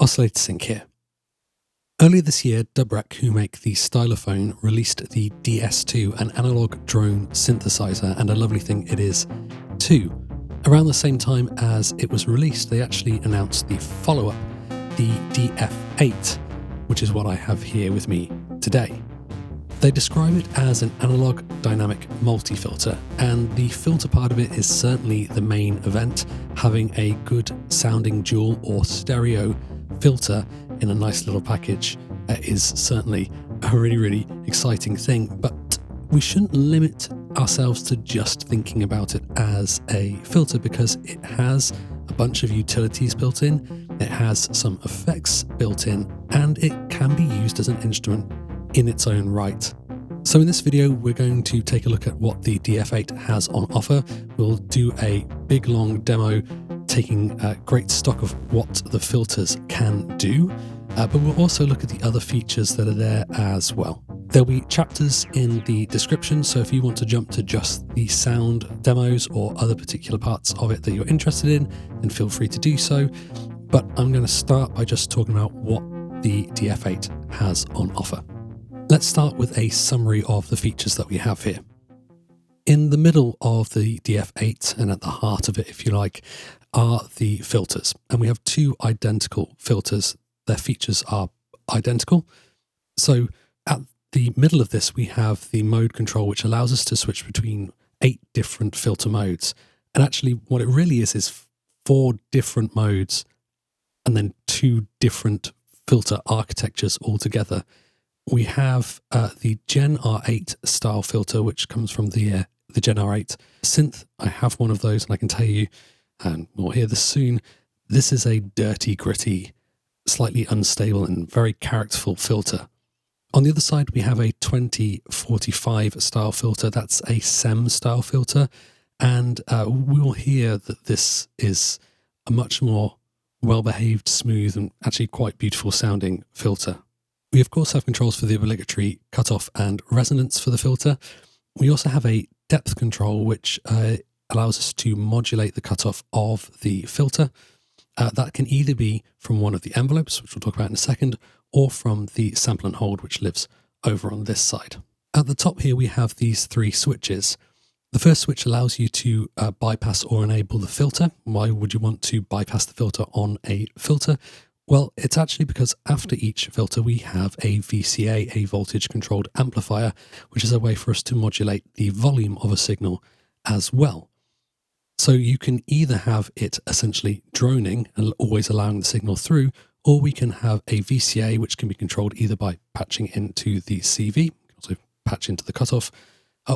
Oscillator Sync here. Earlier this year, Dubreq, who make the Stylophone, released the DS2, an analog drone synthesizer, and a lovely thing it is too. Around the same time as it was released, they actually announced the follow-up, the DF-8, which is what I have here with me today. They describe it as an analog dynamic multi-filter, and the filter part of it is certainly the main event. Having a good sounding dual or stereo filter in a nice little package is certainly a really exciting thing, but we shouldn't limit ourselves to just thinking about it as a filter, because it has a bunch of utilities built in, it has some effects built in, and it can be used as an instrument in its own right. So in this video, we're going to take a look at what the DF-8 has on offer. We'll do a big long demo taking great stock of what the filters can do, but we'll also look at the other features that are there as well. There'll be chapters in the description, so if you want to jump to just the sound demos or other particular parts of it that you're interested in, then feel free to do so. But I'm going to start by just talking about what the DF-8 has on offer. Let's start with a summary of the features that we have here. In the middle of the DF-8, and at the heart of it, if you like, are the filters. And we have two identical filters. Their features are identical. So at the middle of this, we have the mode control, which allows us to switch between 8 different filter modes. And actually what it really is 4 different modes and then 2 different filter architectures altogether. We have the Gen R8 style filter, which comes from the Gen R8 synth. I have one of those, and I can tell you, and we'll hear this soon, this is a dirty, gritty, slightly unstable and very characterful filter. On the other side, we have a 2045 style filter. That's a SEM style filter, and we will hear that this is a much more well-behaved, smooth, and actually quite beautiful sounding filter. We of course have controls for the obligatory cutoff and resonance for the filter. We also have a depth control, which allows us to modulate the cutoff of the filter. That can either be from one of the envelopes, which we'll talk about in a second, or from the sample and hold, which lives over on this side. At the top here, we have these 3 switches. The first switch allows you to bypass or enable the filter. Why would you want to bypass the filter on a filter? Well, it's actually because after each filter, we have a VCA, a voltage controlled amplifier, which is a way for us to modulate the volume of a signal as well. So you can either have it essentially droning and always allowing the signal through, or we can have a VCA, which can be controlled either by patching into the CV, also patch into the cutoff,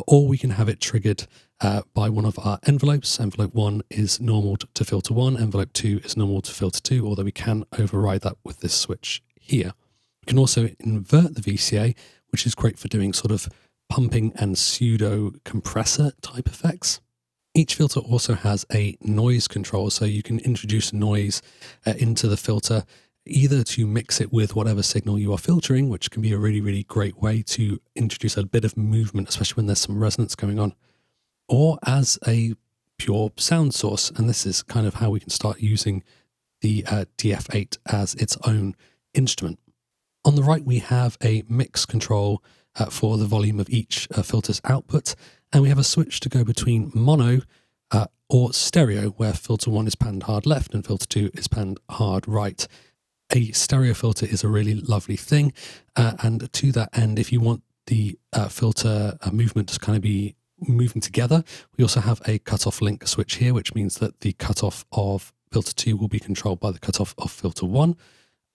or we can have it triggered by one of our envelopes. Envelope 1 is normal to filter 1, envelope 2 is normal to filter 2, although we can override that with this switch here. We can also invert the VCA, which is great for doing sort of pumping and pseudo compressor type effects. Each filter also has a noise control, so you can introduce noise into the filter, either to mix it with whatever signal you are filtering, which can be a really great way to introduce a bit of movement, especially when there's some resonance going on, or as a pure sound source. And this is kind of how we can start using the DF-8 as its own instrument. On the right, we have a mix control for the volume of each filter's output, and we have a switch to go between mono or stereo, where filter 1 is panned hard left and filter 2 is panned hard right. A stereo filter is a really lovely thing, and to that end, if you want the filter movement to kind of be moving together, we also have a cutoff link switch here, which means that the cutoff of filter 2 will be controlled by the cutoff of filter 1,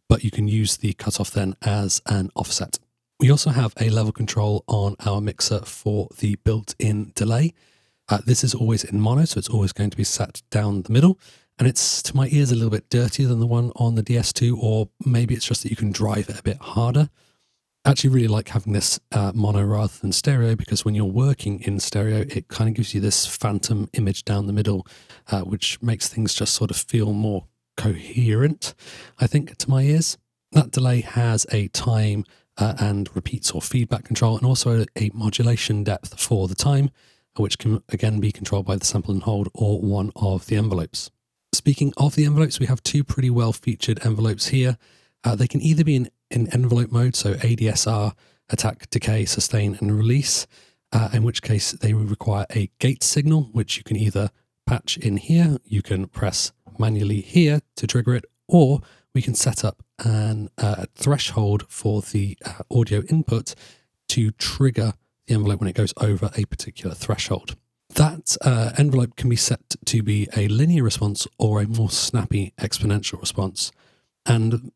but you can use the cutoff then as an offset. We also have a level control on our mixer for the built-in delay. This is always in mono, so it's always going to be sat down the middle. And it's, to my ears, a little bit dirtier than the one on the DS2, or maybe it's just that you can drive it a bit harder. I actually really like having this mono rather than stereo, because when you're working in stereo, it kind of gives you this phantom image down the middle, which makes things just sort of feel more coherent, I think, to my ears. That delay has a time and repeats or feedback control, and also a modulation depth for the time, which can again be controlled by the sample and hold or one of the envelopes. Speaking of the envelopes, we have two pretty well featured envelopes here. They can either be in envelope mode, so ADSR, attack, decay, sustain, and release, in which case they will require a gate signal, which you can either patch in here, you can press manually here to trigger it, or we can set up a threshold for the audio input to trigger the envelope when it goes over a particular threshold. That envelope can be set to be a linear response or a more snappy exponential response. And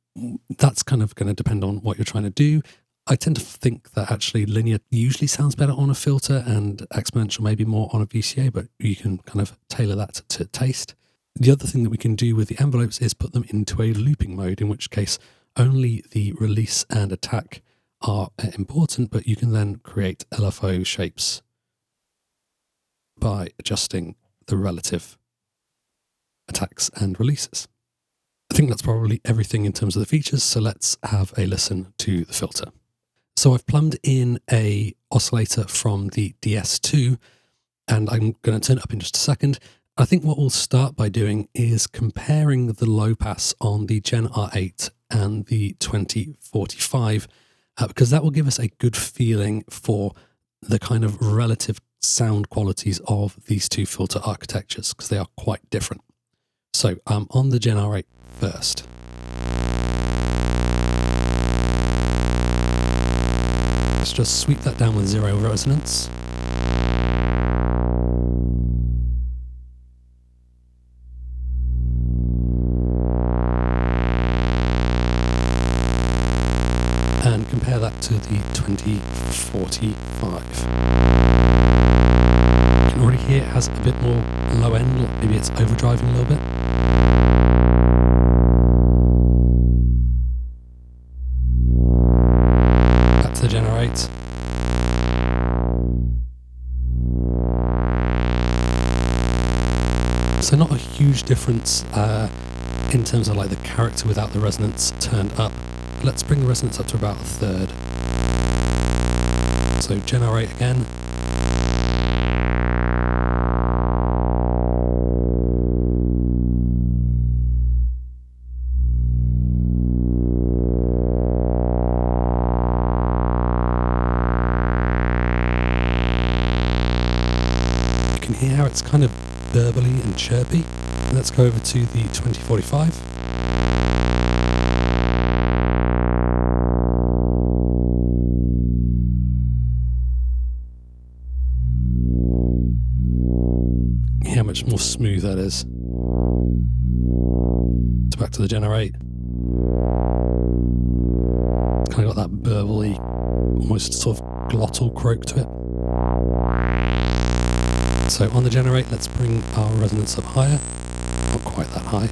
that's kind of going to depend on what you're trying to do. I tend to think that actually linear usually sounds better on a filter and exponential maybe more on a VCA, but you can kind of tailor that to taste. The other thing that we can do with the envelopes is put them into a looping mode, in which case only the release and attack are important, but you can then create LFO shapes by adjusting the relative attacks and releases. I think that's probably everything in terms of the features, so let's have a listen to the filter. So I've plumbed in a oscillator from the DS2, and I'm going to turn it up in just a second. I think what we'll start by doing is comparing the low pass on the Gen R8 and the 2045, because that will give us a good feeling for the kind of relative sound qualities of these two filter architectures, because they are quite different. So on the Gen R8 first. Let's just sweep that down with 0 resonance. And compare that to the 2045. You can already hear it has a bit more low end, maybe it's overdriving a little bit. Back to the Gen R8. So not a huge difference in terms of like the character without the resonance turned up. Let's bring the resonance up to about a third. So Gen R8 again. You can hear how it's kind of burbly and chirpy. Let's go over to the 2045. How much more smooth that is. So back to the Gen R8. It's kind of got that burbly, almost sort of glottal croak to it. So on the Gen R8, let's bring our resonance up higher. Not quite that high.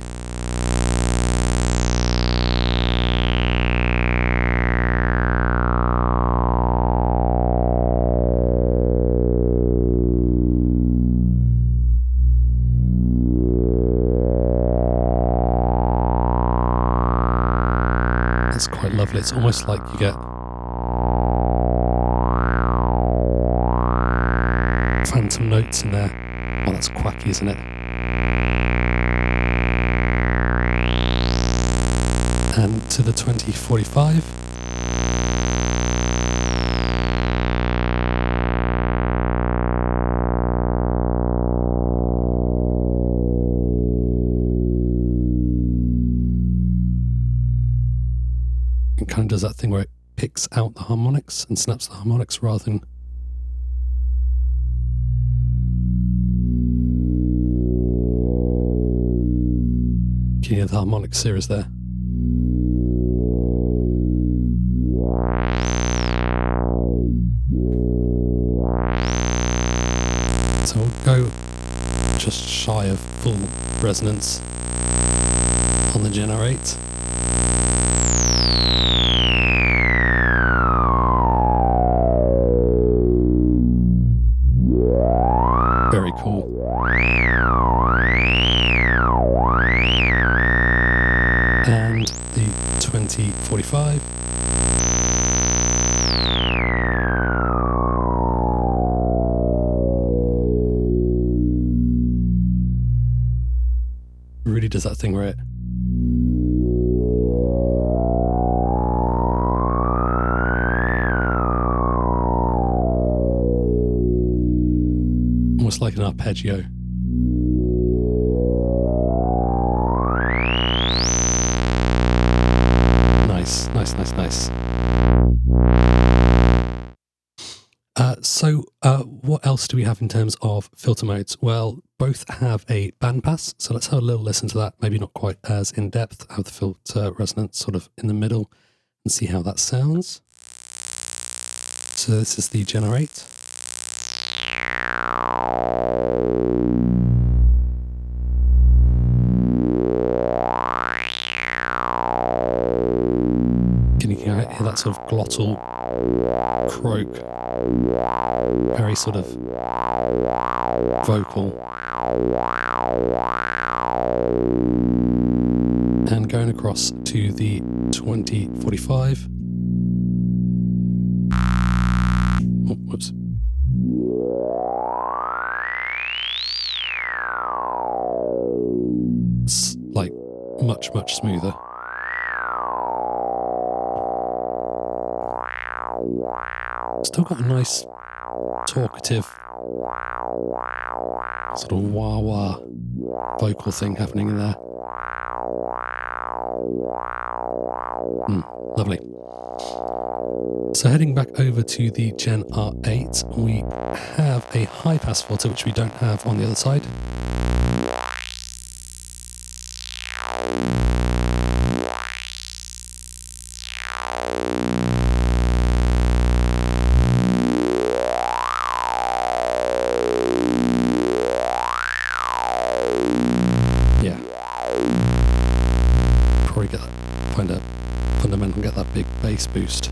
It's quite lovely. It's almost like you get phantom notes in there. Oh, that's quacky, isn't it? And to the 2045. It kind of does that thing where it picks out the harmonics and snaps the harmonics rather than the harmonic series there. So we'll go just shy of full resonance on the Gen R8. Very cool. And the 2045. Really does that thing where it almost like an arpeggio. Nice. What else do we have in terms of filter modes? Well, both have a bandpass, so let's have a little listen to that. Maybe not quite as in depth. Have the filter resonance sort of in the middle and see how that sounds. So this is the generate. Can you hear that sort of glottal croak? Very sort of vocal. And going across to the 2045. Oh, whoops. It's like much smoother. Still got a nice talkative sort of wah-wah vocal thing happening in there. Lovely. So heading back over to the Gen R8, we have a high-pass filter, which we don't have on the other side. Fundamental, get that big bass boost.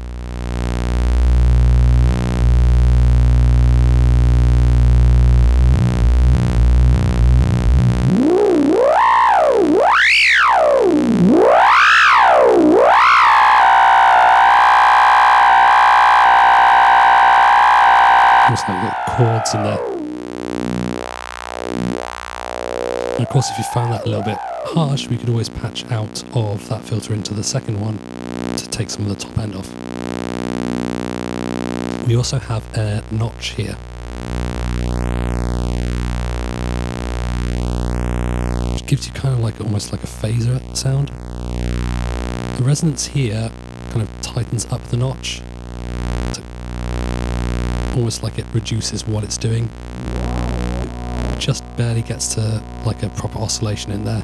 Almost like little chords in there. And of course, if you found that a little bit harsh, we could always patch out of that filter into the second one to take some of the top end off. We also have a notch here. Which gives you kind of like almost like a phaser sound. The resonance here kind of tightens up the notch. So almost like it reduces what it's doing. It just barely gets to like a proper oscillation in there.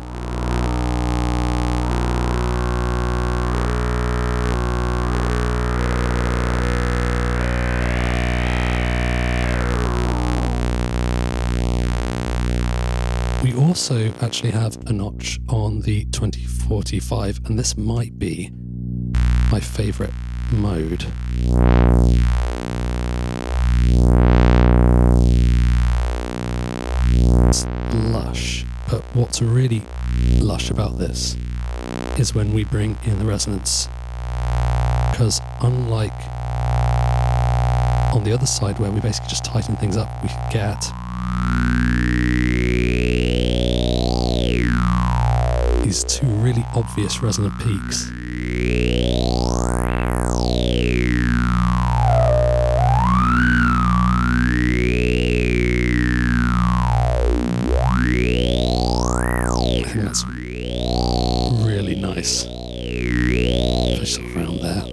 We also actually have a notch on the 2045, and this might be my favourite mode. It's lush, but what's really lush about this is when we bring in the resonance, because unlike on the other side where we basically just tighten things up, we get these two really obvious resonant peaks. I think that's really nice. Just around there.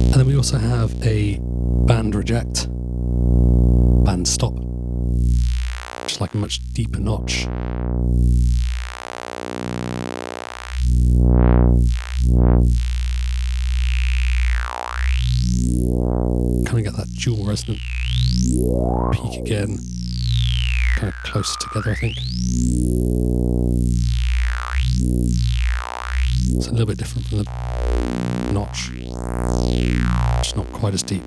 And then we also have a band reject, band stop, just like a much deeper notch. Kind of get that dual resonant peak again, kind of closer together, I think. It's a little bit different from the notch, just not quite as deep.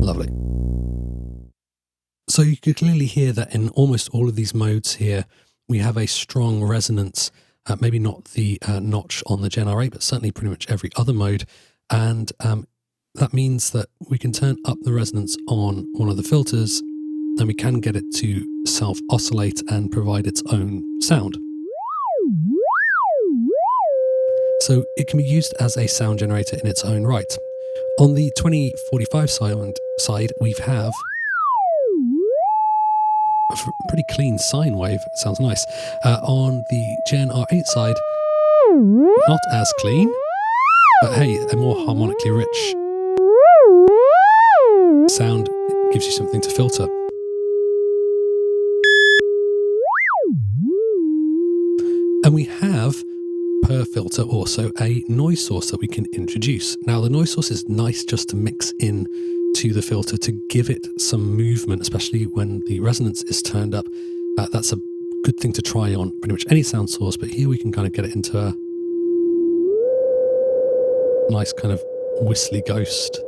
Lovely. So you could clearly hear that in almost all of these modes here, we have a strong resonance, maybe not the notch on the Gen R8, but certainly pretty much every other mode. And that means that we can turn up the resonance on one of the filters, and we can get it to self-oscillate and provide its own sound. So it can be used as a sound generator in its own right. On the 2045 side, we have a pretty clean sine wave. It sounds nice. On the Gen R8 side, not as clean, but hey, a more harmonically rich sound gives you something to filter. And we have, per filter, also a noise source that we can introduce. Now, the noise source is nice just to mix in to the filter to give it some movement, especially when the resonance is turned up. That's a good thing to try on pretty much any sound source, but here we can kind of get it into a nice kind of whistly ghost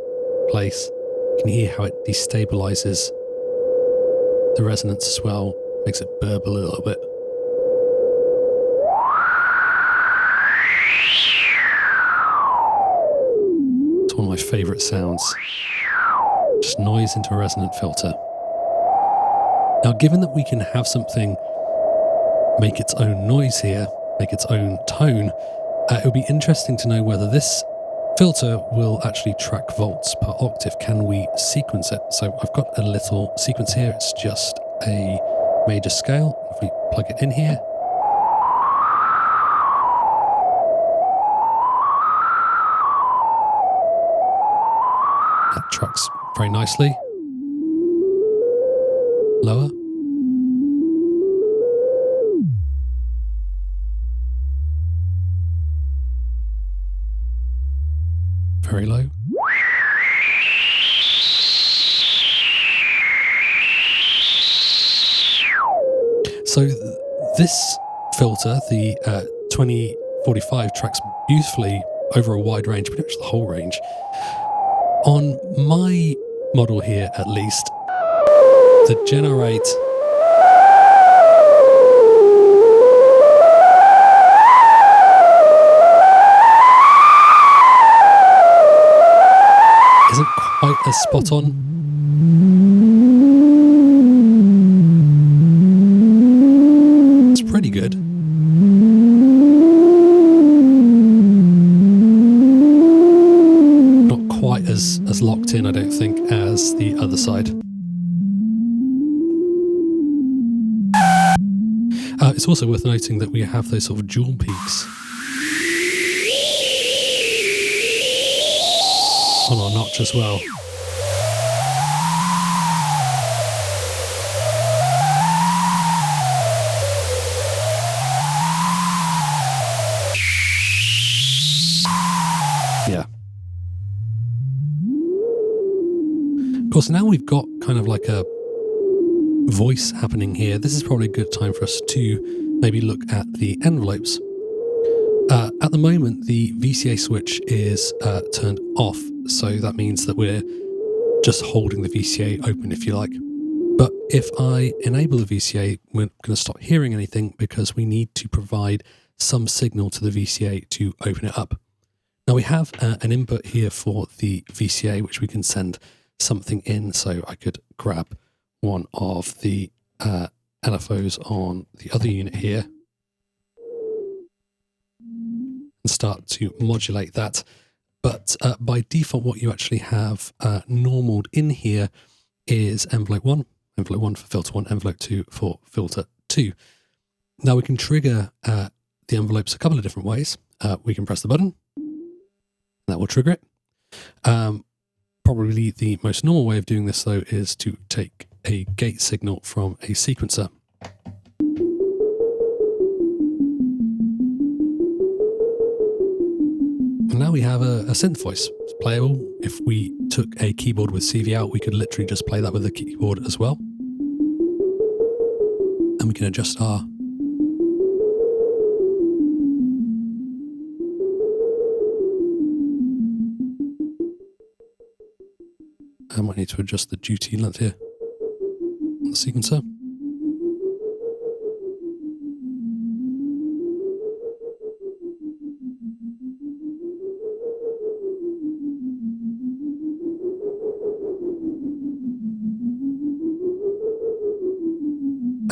place. You can hear how it destabilizes the resonance as well, makes it burble a little bit. It's one of my favorite sounds. Just noise into a resonant filter. Now, given that we can have something make its own noise here, make its own tone, it would be interesting to know whether this filter will actually track volts per octave. Can we sequence it? So I've got a little sequence here. It's just a major scale. If we plug it in here, that tracks very nicely. Lower. Very low. So this filter, the 2045, tracks beautifully over a wide range, pretty much the whole range. On my model here, at least, the Gen R8 isn't quite as spot on. It's pretty good. Not quite as locked in, I don't think, as the other side. It's also worth noting that we have those sort of dual peaks on our notch as well. Yeah. Of course, now we've got kind of like a voice happening here. This is probably a good time for us to maybe look at the envelopes. At the moment, the VCA switch is turned off, so that means that we're just holding the VCA open, if you like. But if I enable the VCA, we're going to stop hearing anything because we need to provide some signal to the VCA to open it up. Now we have an input here for the VCA, which we can send something in. So I could grab one of the LFOs on the other unit here and start to modulate that. But by default, what you actually have normaled in here is envelope 1 for filter 1, envelope 2 for filter 2. Now we can trigger the envelopes a couple of different ways. We can press the button, that will trigger it. Probably the most normal way of doing this, though, is to take a gate signal from a sequencer. And now we have a synth voice. It's playable. If we took a keyboard with CV out, we could literally just play that with the keyboard as well. And we can adjust our I might need to adjust the duty length here on the sequencer.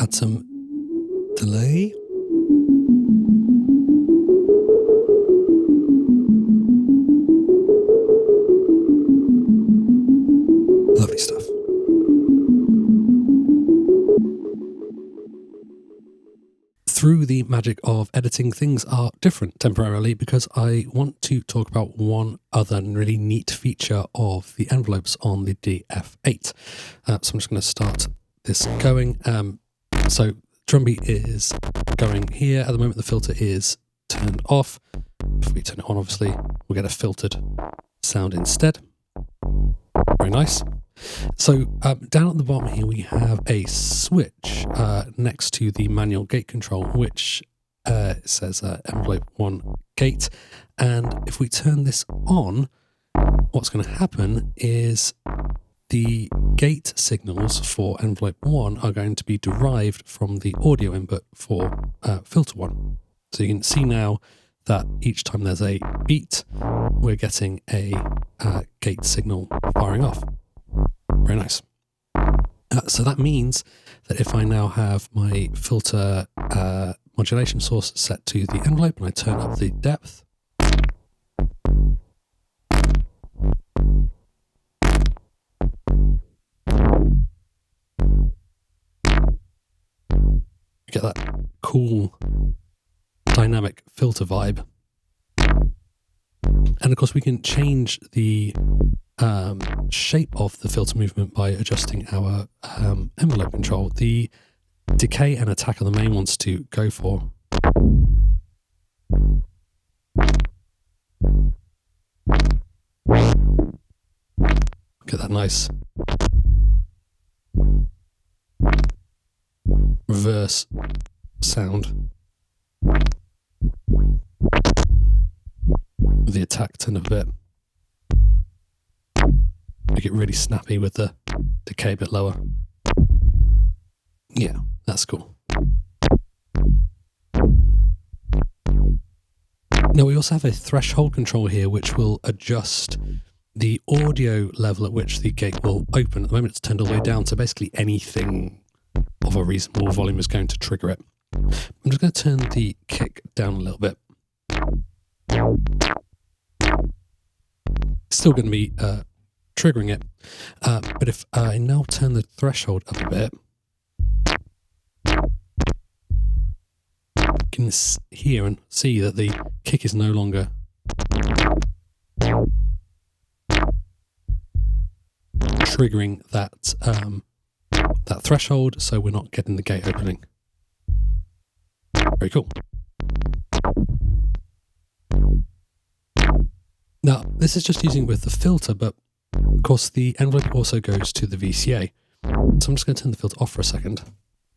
add some delay. Lovely stuff. Through the magic of editing, things are different temporarily because I want to talk about one other really neat feature of the envelopes on the DF-8. So I'm just going to start this going. So drum beat is going here. At the moment, the filter is turned off. If we turn it on, obviously, we'll get a filtered sound instead. Very nice. So down at the bottom here, we have a switch next to the manual gate control, which says envelope 1 gate. And if we turn this on, what's going to happen is the gate signals for envelope 1 are going to be derived from the audio input for filter 1. So you can see now that each time there's a beat, we're getting a gate signal firing off. Very nice. So that means that if I now have my filter modulation source set to the envelope and I turn up the depth, you get that cool dynamic filter vibe. And of course we can change the shape of the filter movement by adjusting our envelope control. The decay and attack are the main ones to go for. Get that nice reverse sound. The attack turn up a bit. Make it really snappy with the decay a bit lower. Yeah, that's cool. Now we also have a threshold control here which will adjust the audio level at which the gate will open. At the moment it's turned all the way down, so basically anything of a reasonable volume is going to trigger it. I'm just going to turn the kick down a little bit. Still going to be triggering it, but if I now turn the threshold up a bit, you can hear and see that the kick is no longer triggering that that threshold, so we're not getting the gate opening. Very cool. Now, this is just using it with the filter, but of course the envelope also goes to the VCA. So I'm just going to turn the filter off for a second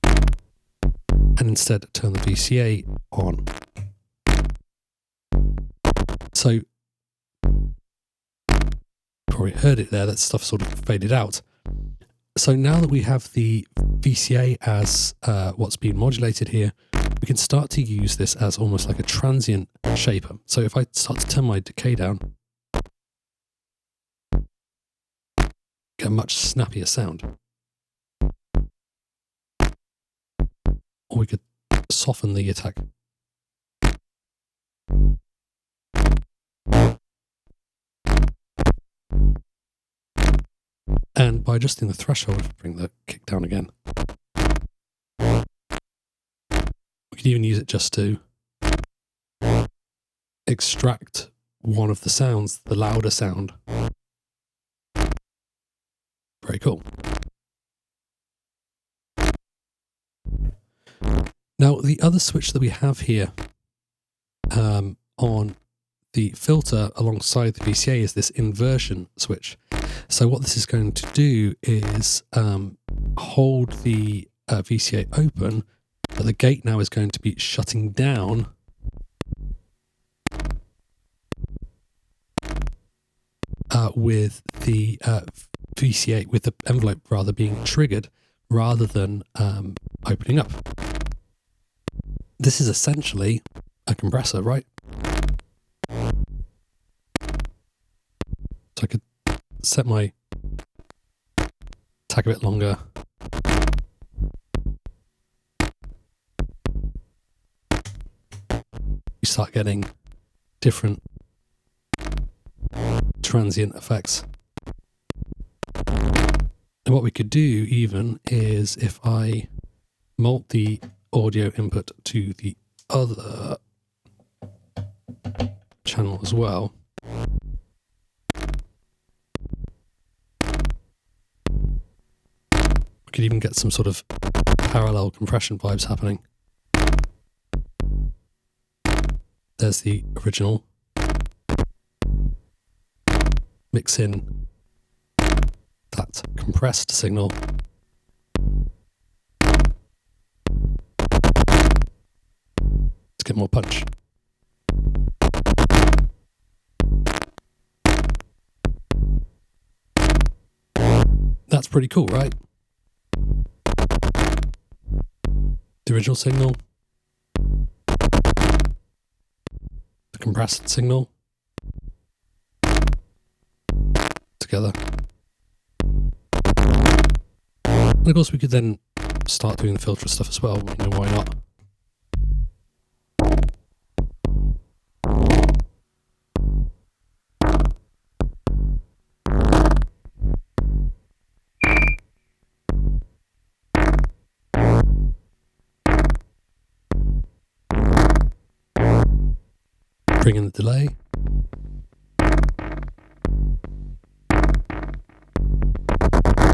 and instead turn the VCA on. So, probably heard it there, that stuff sort of faded out. So now that we have the VCA as what's being modulated here, we can start to use this as almost like a transient shaper. So if I start to turn my decay down, get a much snappier sound. Or we could soften the attack. And by adjusting the threshold, bring the kick down again. We could even use it just to extract one of the sounds, the louder sound. Very cool. Now, the other switch that we have here on the filter alongside the VCA is this inversion switch. So what this is going to do is hold the VCA open, but the gate now is going to be shutting down with the VCA, with the envelope rather being triggered rather than opening up. This is essentially a compressor, right? So I could set my tag a bit longer. you start getting different transient effects. And what we could do even is if I mult the audio input to the other channel as well, we could even get some sort of parallel compression vibes happening. There's the original. Mix in that compressed signal. Let's get more punch. That's pretty cool, right? The original signal, the compressed signal, together. And of course we could then start doing the filter stuff as well, you know, why not? Bring in the delay.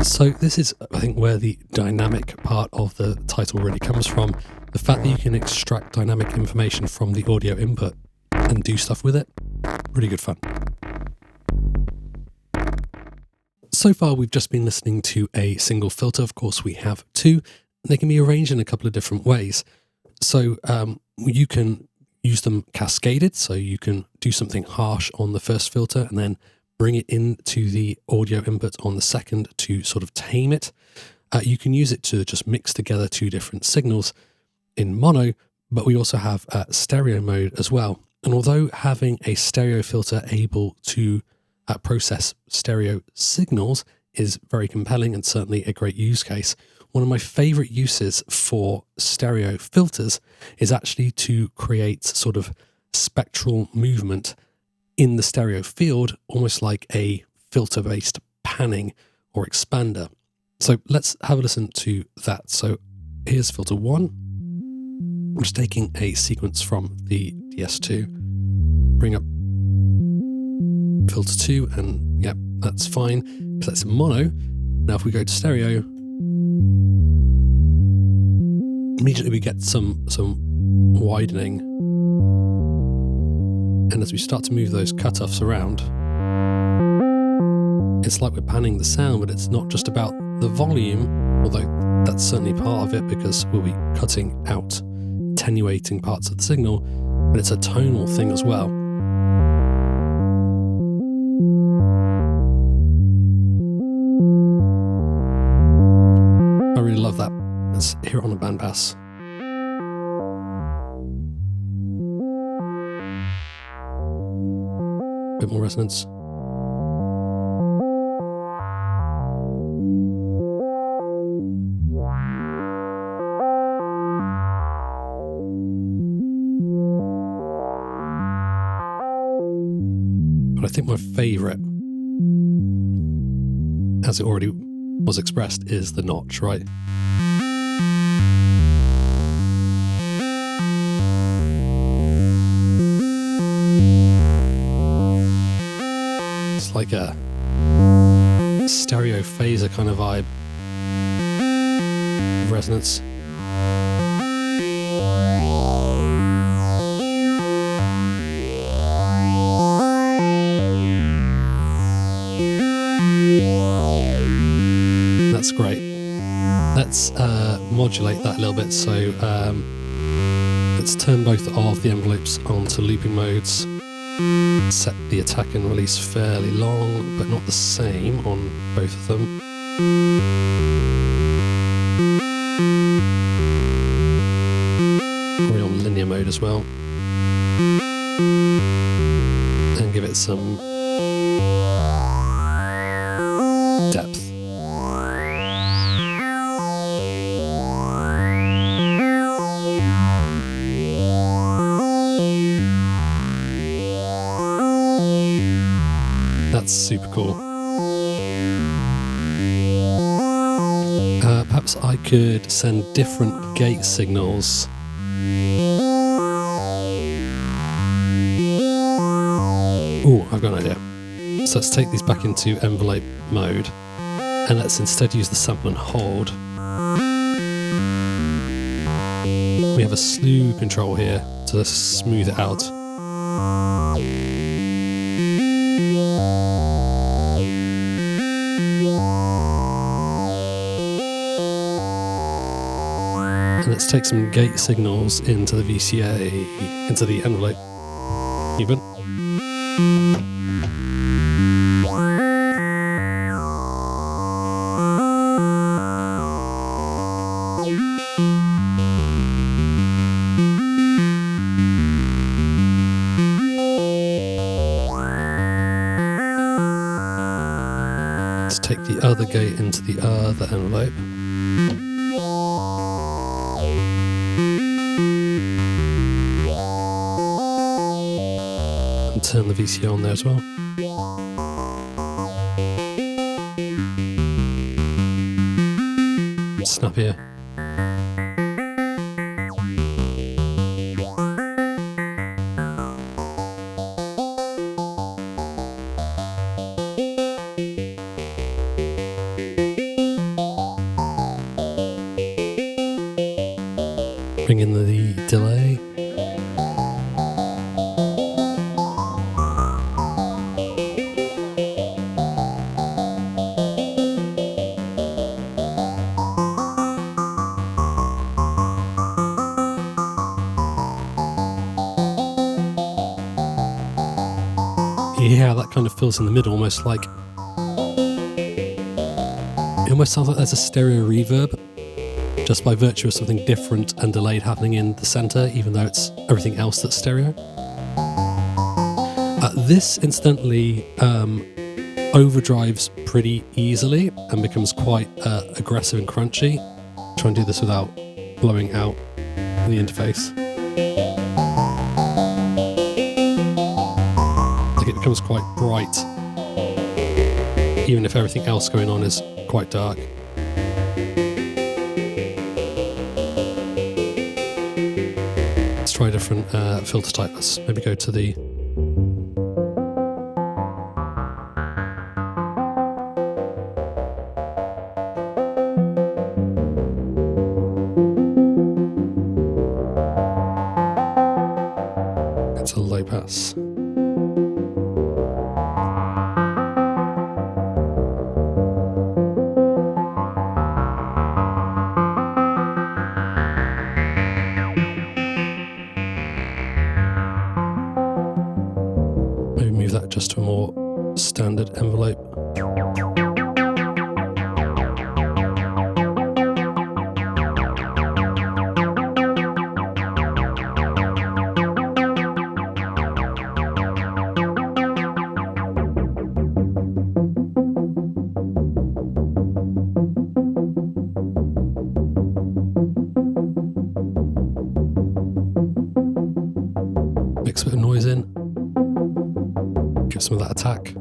So this is, I think, where the dynamic part of the title really comes from. The fact that you can extract dynamic information from the audio input and do stuff with it. Really good fun. So far, we've just been listening to a single filter. Of course, we have two. They can be arranged in a couple of different ways. So you can use them cascaded. So you can do something harsh on the first filter and then bring it into the audio input on the second to sort of tame it. You can use it to just mix together two different signals in mono, but we also have stereo mode as well. And although having a stereo filter able to process stereo signals is very compelling and certainly a great use case, one of my favorite uses for stereo filters is actually to create sort of spectral movement in the stereo field, almost like a filter-based panning or expander. So let's have a listen to that. So here's filter 1. I'm just taking a sequence from the DS2, bring up filter 2, and yep, that's fine, because that's in mono. Now if we go to stereo, immediately we get some widening. And as we start to move those cutoffs around, it's like we're panning the sound, but it's not just about the volume, although that's certainly part of it because we'll be cutting out, attenuating parts of the signal, but it's a tonal thing as well. I really love that. Let's hear it on the bandpass. Bit more resonance. But I think my favourite, as it already was expressed, is the notch, right? Like a stereo phaser kind of vibe, resonance. That's great. Let's modulate that a little bit. So let's turn both of the envelopes onto looping modes. Set the attack and release fairly long, but not the same on both of them. Probably on linear mode as well. And give it some depth. cool. Perhaps I could send different gate signals. Ooh, I've got an idea. So let's take these back into envelope mode, and let's instead use the sample and hold. We have a slew control here to smooth it out. And let's take some gate signals into the VCA, into the envelope even. Let's take the other gate into the other envelope. And turn the VCA on there as well. Snap here. Bring in the delay. Yeah, that kind of fills in the middle, almost like... It almost sounds like there's a stereo reverb, just by virtue of something different and delayed happening in the center, even though it's everything else that's stereo. This, incidentally, overdrives pretty easily and becomes quite aggressive and crunchy. Try and do this without blowing out the interface. Like, it becomes quite bright, even if everything else going on is quite dark. Try a different filter type. Let's maybe go to the it's a low pass. Move that just to a more standard envelope. Mix a bit of noise in. Give some of that attack.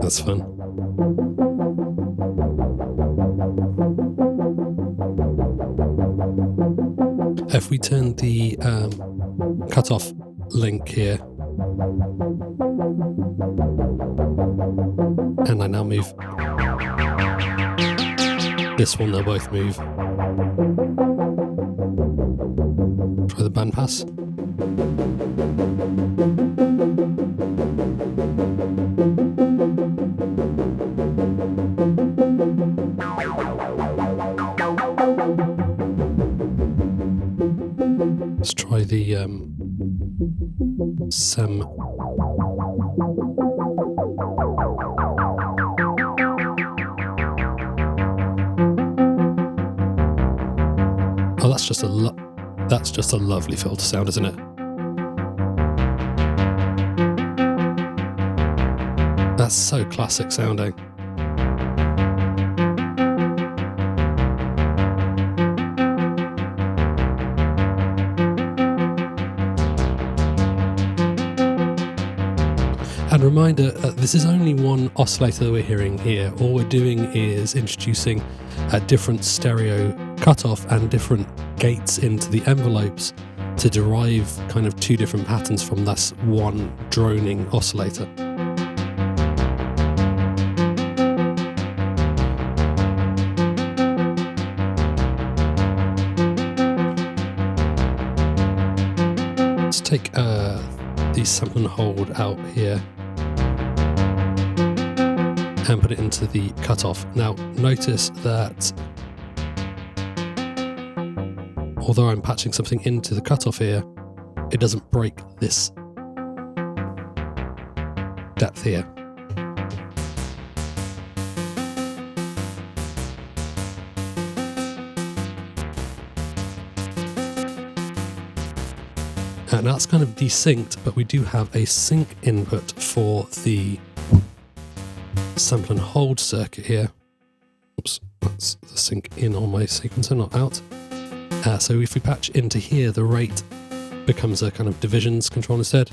That's fun. If we turn the cutoff link here, and I now move this one, they'll both move. Try the bandpass. Let's try the sem. Oh, that's just a lovely filter sound, isn't it? That's so classic sounding. And reminder, this is only one oscillator that we're hearing here. All we're doing is introducing a different stereo cutoff and different gates into the envelopes to derive kind of two different patterns from this one droning oscillator. Let's take the sample and hold out here and put it into the cutoff. Now notice that although I'm patching something into the cutoff here, it doesn't break this depth here. And that's kind of desynced, but we do have a sync input for the sample and hold circuit here. Oops, that's the sync in on my sequencer, not out. So if we patch into here, the rate becomes a kind of divisions control instead.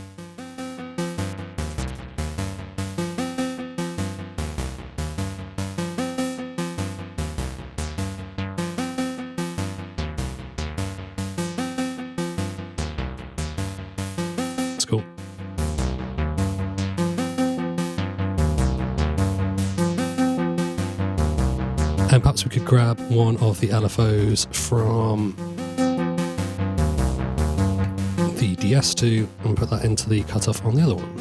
It's cool. And perhaps we could grab one of the LFOs from the DS2 and put that into the cutoff on the other one.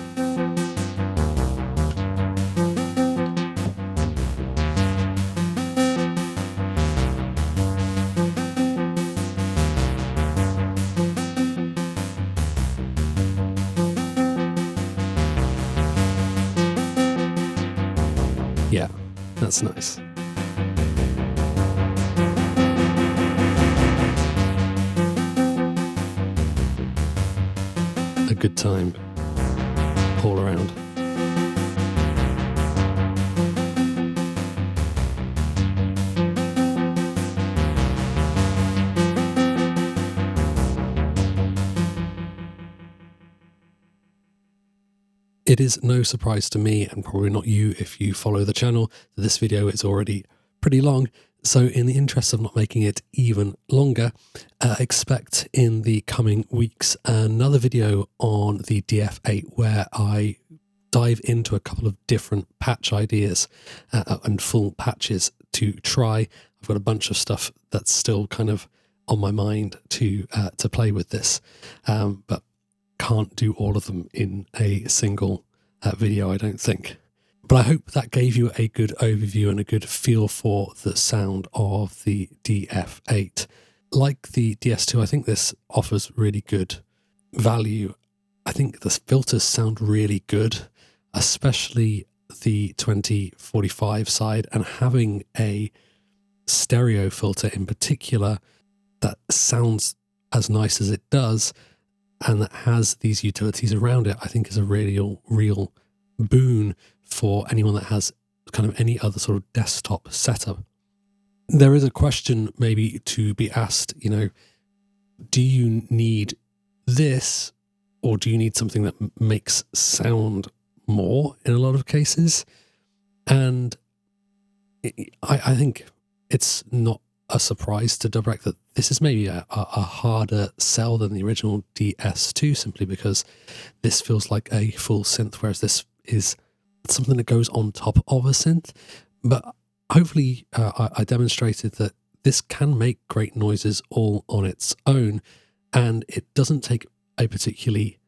Yeah, that's nice. A good time all around. It is no surprise to me, and probably not you if you follow the channel, that this video is already pretty long. So in the interest of not making it even longer, expect in the coming weeks another video on the DF-8 where I dive into a couple of different patch ideas and full patches to try. I've got a bunch of stuff that's still kind of on my mind to play with this, but can't do all of them in a single video, I don't think. But I hope that gave you a good overview and a good feel for the sound of the DF-8. Like the DS2, I think this offers really good value. I think the filters sound really good, especially the 2045 side, and having a stereo filter in particular that sounds as nice as it does and that has these utilities around it, I think is a real boon for anyone that has kind of any other sort of desktop setup. There is a question maybe to be asked, you know, do you need this or do you need something that makes sound more in a lot of cases? And I think it's not a surprise to Dubreq that this is maybe a harder sell than the original DS2, simply because this feels like a full synth, whereas this is something that goes on top of a synth. But hopefully I demonstrated that this can make great noises all on its own, and it doesn't take a particularly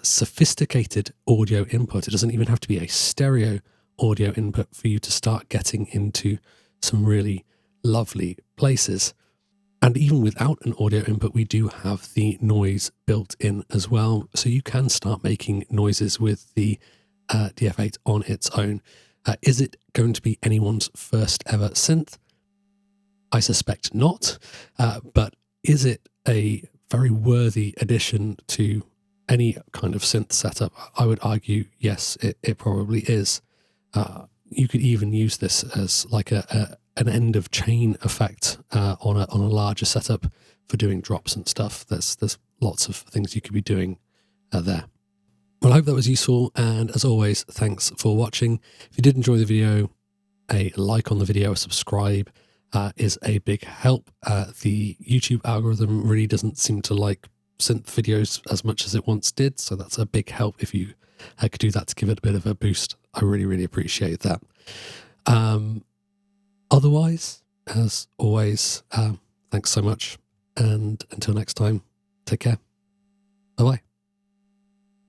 sophisticated audio input. It doesn't even have to be a stereo audio input for you to start getting into some really lovely places. And even without an audio input, we do have the noise built in as well. So you can start making noises with the DF-8 on its own. Is it going to be anyone's first ever synth? I suspect not. But is it a very worthy addition to any kind of synth setup, I would argue, yes, it probably is. You could even use this as like an end of chain effect on a larger setup for doing drops and stuff. There's lots of things you could be doing there. Well, I hope that was useful, and as always, thanks for watching. If you did enjoy the video, a like on the video, a subscribe is a big help. The YouTube algorithm really doesn't seem to like synth videos as much as it once did, so that's a big help if you could do that to give it a bit of a boost. I really, really appreciate that. Otherwise, as always, thanks so much, and until next time, take care. Bye-bye.